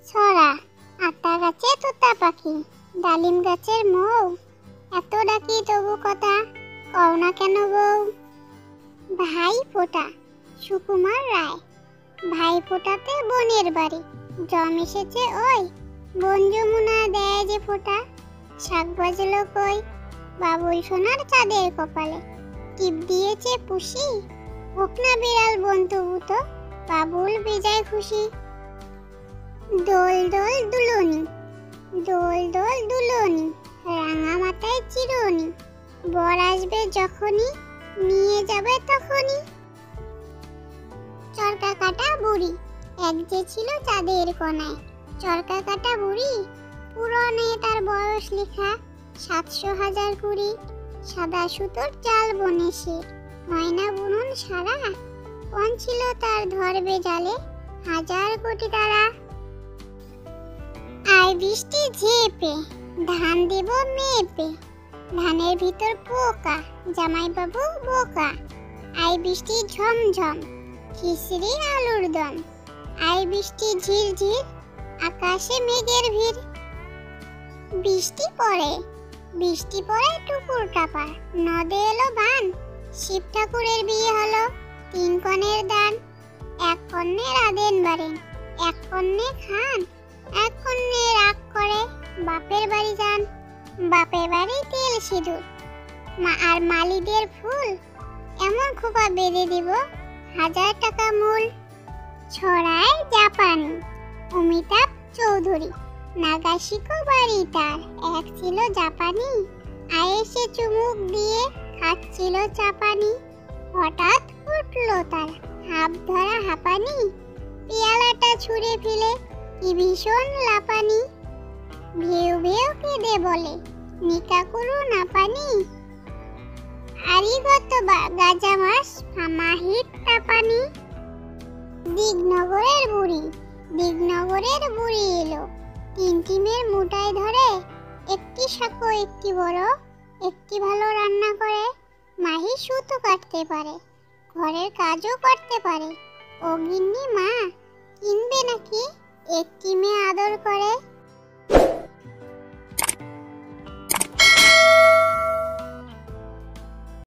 ছড়া। আতা গাছে তোতা পাখি, ডালিম গাছের মৌ, এত ডাকি তবু কথা, কও না কেন বউ। ভাই ফোঁটা। সুকুমার রায়। ভাই ফোঁটাতে বোনের বাড়ি, জম এসেছে ওই, বোন যমুনা দেয় যে ফোঁটা, শাক বাজলো কই, বাবুল সোনার চাঁদের কপালে, টিপ দিয়েছে পুষি, হোক না বিড়াল বোন তবু তো, বাবুল বেজায় খুশি। দোল দোল দুলনি, দোল দোল দুলনি, রাঙা মাথায় চিরুনি, বর আসবে যখনই, নিয়ে যাবে তখনই। চরকা কাটা বুড়ি। এক যে ছিল চাঁদের কোনায়, চরকা কাটা বুড়ি, পুরনে তার বয়স লেখা, 700,000 কুড়ি। সাদা সুতোর জাল বনে সে, ময়না বুনন সারা, কোন ছিল তার ধরবে জালে, 1000 কোটি তারা। আয় বৃষ্টি ঝেপে, ধান দেব মেপে, ধানের ভিতর পোকা, জামাই বাবু বোকা। আয় বৃষ্টি ঝমঝম, খিচড়ি আলুর দম, আয় বৃষ্টি ঝিরঝির, আকাশে মেঘের ভিড়। বৃষ্টি পড়ে, বৃষ্টি পড়ে টুকুর টাপার, নদে এলো বান, শিব ঠাকুরের বিয়ে হলো, 3 কনের দান। 1 কন্যে রাঁধেন বাড়েন, 1 কন্যে খান, 1 কন্যে রাগ করে বাপের বাড়ি যান। বাপের বাড়ি তেল সিঁদুর, আর মালিদের ফুল, এমন খোপা বেঁধে দিব, 1000 টাকা মূল। ছড়ায় জাপানি। অমিতাভ চৌধুরী। নাগাশিকো বাড়ি তার, এক ছিল জাপানি, আয়েসে চুমুক দিয়ে খাচ্ছিল চাপানি। হঠাৎ উঠলো তার হাঁপ ধরা হাঁপানি, পেয়ালাটা ছুঁড়ে ফেলে কি ভীষণ লাপানি। ভেউ ভেউ কেঁদে বলে, নিকা করু না পানি, আরিগত গাজা মাস ফামাহিত টাপানি। দিগনগরের বুড়ি। দিগনগরের বুড়ি এলো, 3 টিমের মুঠায় ধরে, একটি শাকো একটি বড়, একটি ভালো রান্না করে, মাহি সুতো কাটতে পারে, ঘরের কাজও করতে পারে। ও গিন্নি মা, কিনবে নাকি, একটি মেয়ে আদর করে।